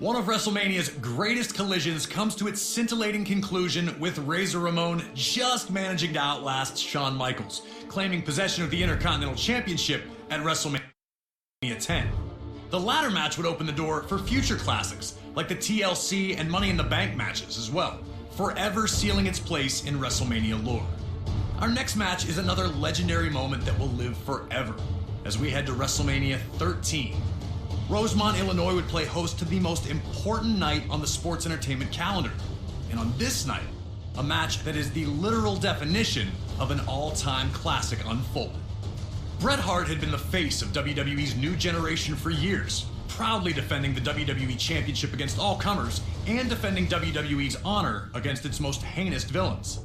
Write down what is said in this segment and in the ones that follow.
One of WrestleMania's greatest collisions comes to its scintillating conclusion with Razor Ramon just managing to outlast Shawn Michaels, claiming possession of the Intercontinental Championship at WrestleMania 10. The latter match would open the door for future classics, like the TLC and Money in the Bank matches as well, forever sealing its place in WrestleMania lore. Our next match is another legendary moment that will live forever, as we head to WrestleMania 13. Rosemont, Illinois would play host to the most important night on the sports entertainment calendar. And on this night, a match that is the literal definition of an all-time classic unfolded. Bret Hart had been the face of WWE's new generation for years, proudly defending the WWE Championship against all comers and defending WWE's honor against its most heinous villains.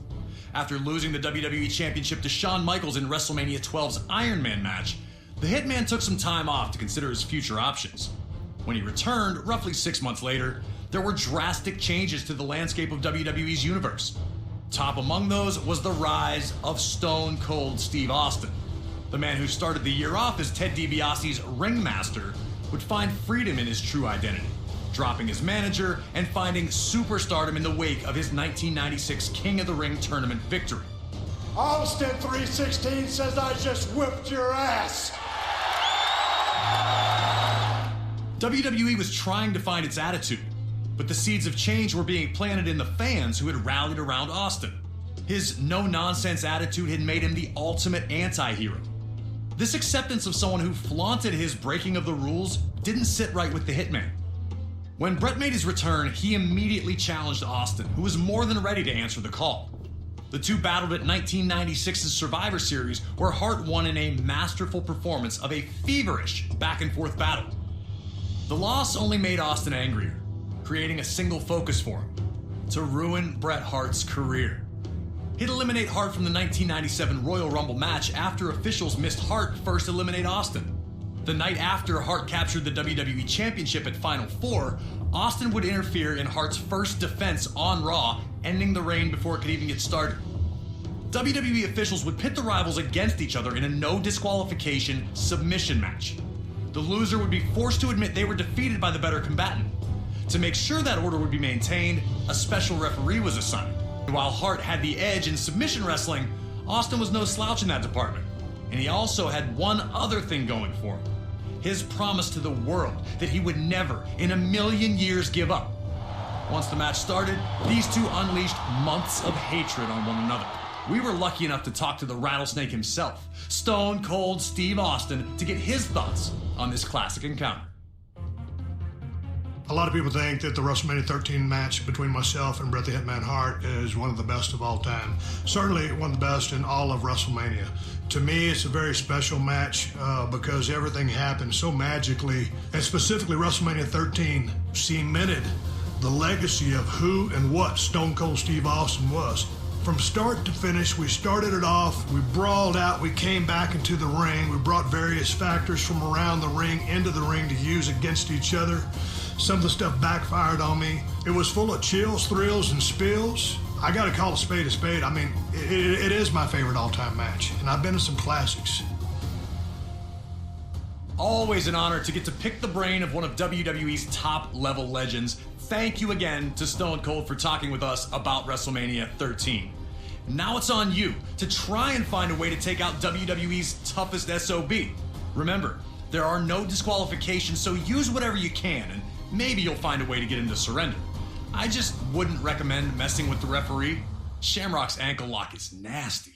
After losing the WWE Championship to Shawn Michaels in WrestleMania 12's Iron Man match, the Hitman took some time off to consider his future options. When he returned, roughly 6 months later, there were drastic changes to the landscape of WWE's universe. Top among those was the rise of Stone Cold Steve Austin. The man who started the year off as Ted DiBiase's ringmaster would find freedom in his true identity, dropping his manager and finding superstardom in the wake of his 1996 King of the Ring tournament victory. Austin 316 says I just whipped your ass. WWE was trying to find its attitude, but the seeds of change were being planted in the fans who had rallied around Austin. His no-nonsense attitude had made him the ultimate anti-hero. This acceptance of someone who flaunted his breaking of the rules didn't sit right with the Hitman. When Bret made his return, he immediately challenged Austin, who was more than ready to answer the call. The two battled at 1996's Survivor Series, where Hart won in a masterful performance of a feverish back-and-forth battle. The loss only made Austin angrier, creating a single focus for him: to ruin Bret Hart's career. He'd eliminate Hart from the 1997 Royal Rumble match after officials missed Hart first eliminate Austin. The night after Hart captured the WWE Championship at Final Four, Austin would interfere in Hart's first defense on Raw, ending the reign before it could even get started. WWE officials would pit the rivals against each other in a no disqualification submission match. The loser would be forced to admit they were defeated by the better combatant. To make sure that order would be maintained, a special referee was assigned. While Hart had the edge in submission wrestling, Austin was no slouch in that department. And he also had one other thing going for him: his promise to the world that he would never in a million years give up. Once the match started, these two unleashed months of hatred on one another. We were lucky enough to talk to the Rattlesnake himself, Stone Cold Steve Austin, to get his thoughts on this classic encounter. A lot of people think that the WrestleMania 13 match between myself and Bret the Hitman Hart is one of the best of all time. Certainly one of the best in all of WrestleMania. To me, it's a very special match because everything happened so magically, and specifically WrestleMania 13 cemented the legacy of who and what Stone Cold Steve Austin was. From start to finish, we started it off, we brawled out, we came back into the ring, we brought various factors from around the ring into the ring to use against each other. Some of the stuff backfired on me. It was full of chills, thrills, and spills. I gotta call a spade a spade. I mean, it is my favorite all-time match, and I've been to some classics. Always an honor to get to pick the brain of one of WWE's top-level legends. Thank you again to Stone Cold for talking with us about WrestleMania 13. Now it's on you to try and find a way to take out WWE's toughest SOB. Remember, there are no disqualifications, so use whatever you can, and maybe you'll find a way to get him to surrender. I just wouldn't recommend messing with the referee. Shamrock's ankle lock is nasty.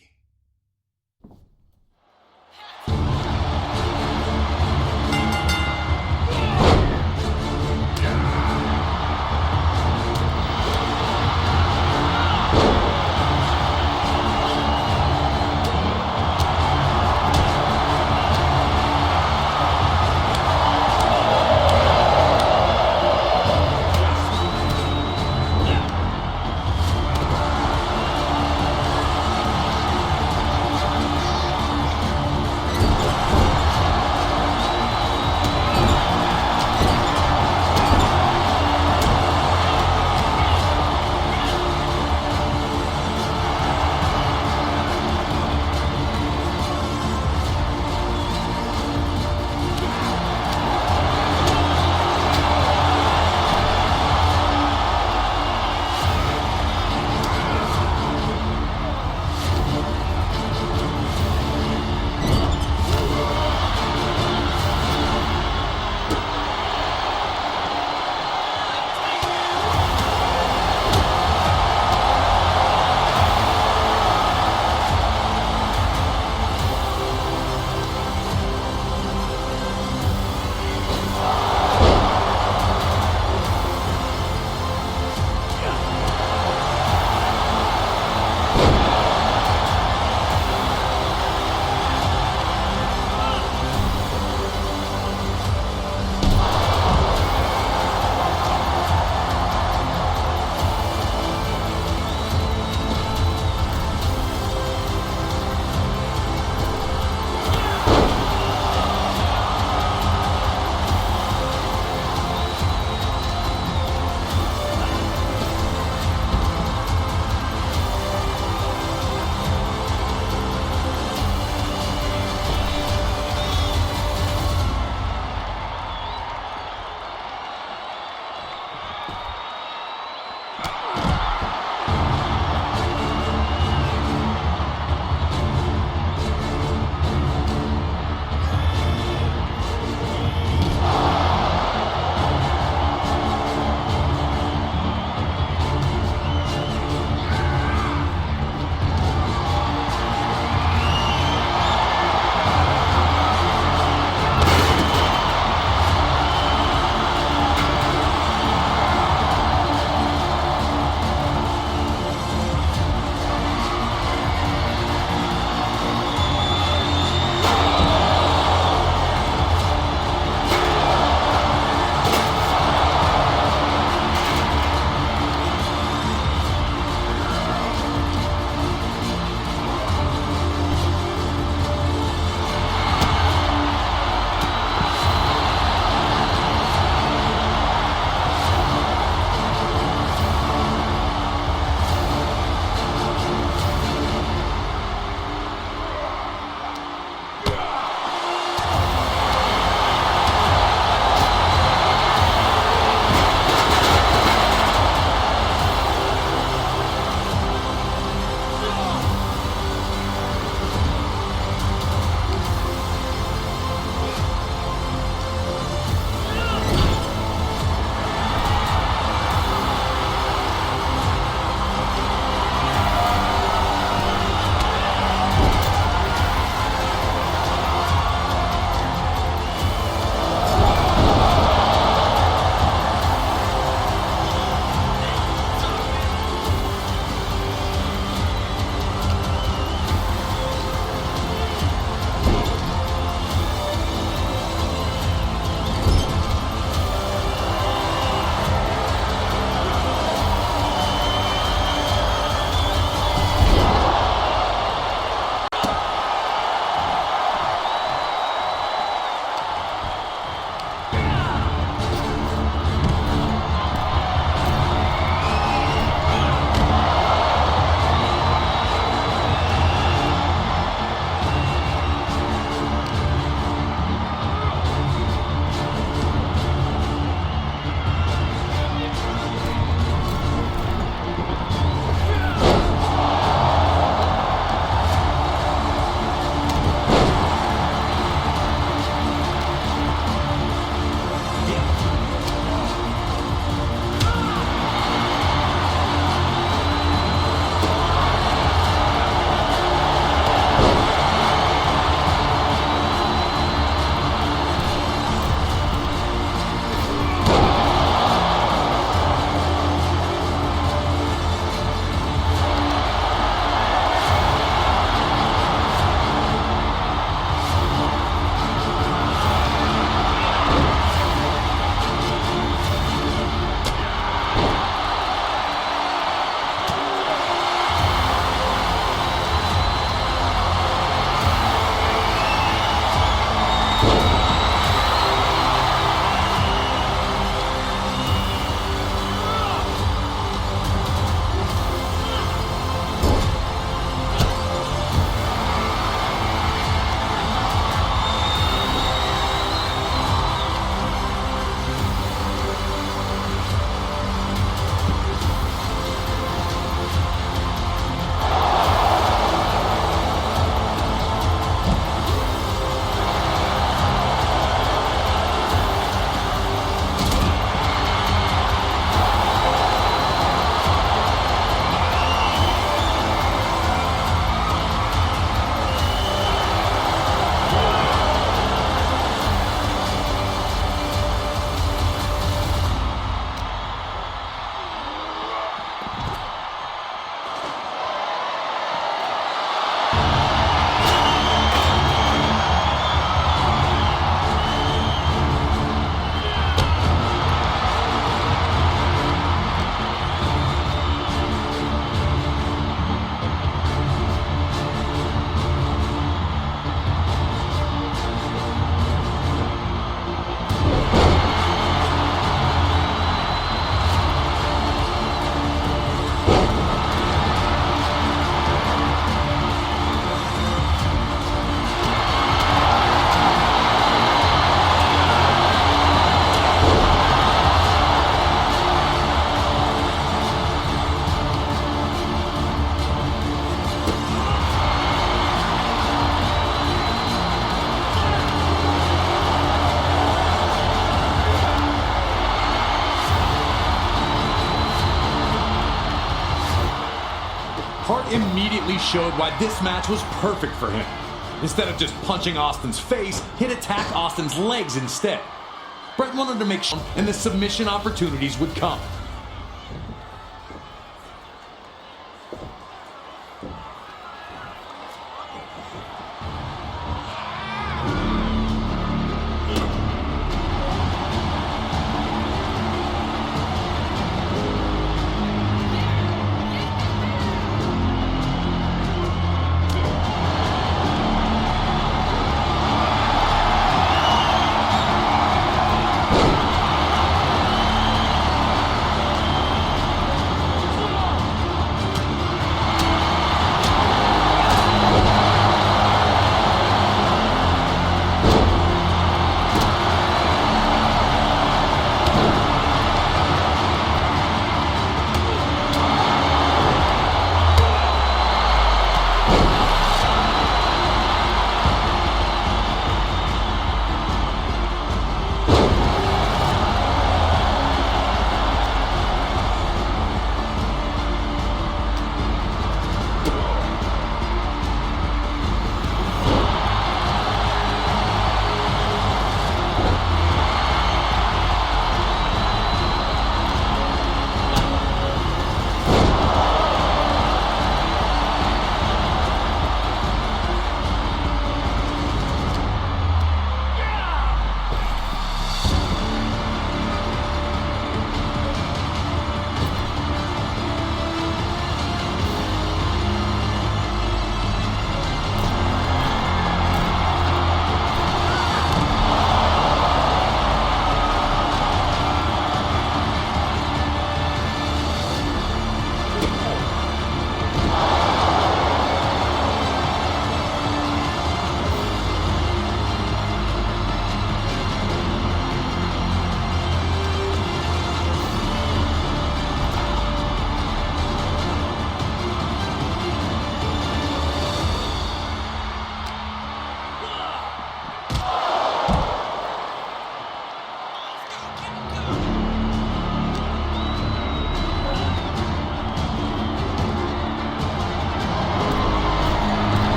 immediately showed why this match was perfect for him. Instead of just punching Austin's face, he'd attack Austin's legs instead. Bret wanted to make sure and the submission opportunities would come.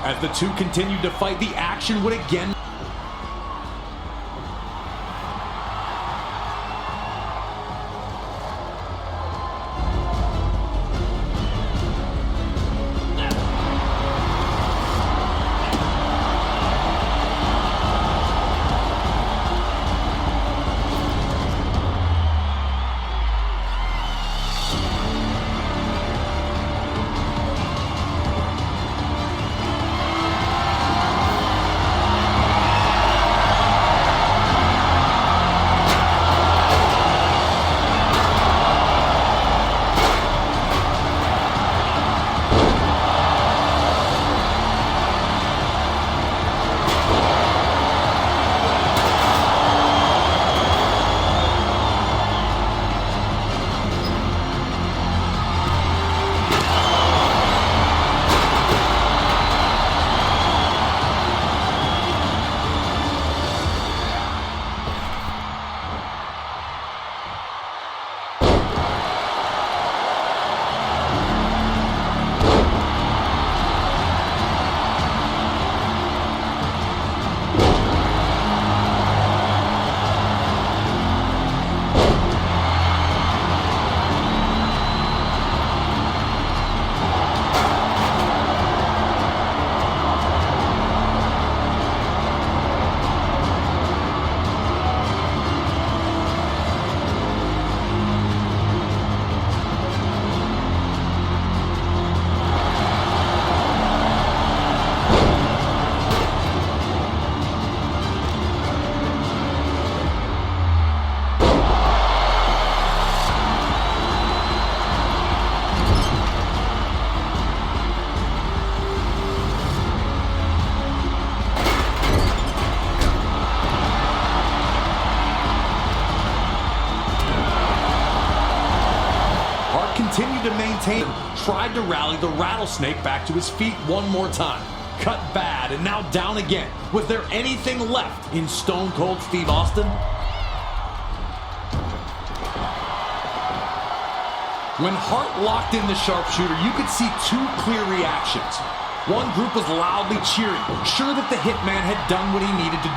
As the two continued to fight, the action would again maintained, tried to rally the rattlesnake back to his feet one more time. Cut bad and now down again. Was there anything left in Stone Cold Steve Austin? When Hart locked in the sharpshooter, you could see two clear reactions. One group was loudly cheering, sure that the Hitman had done what he needed to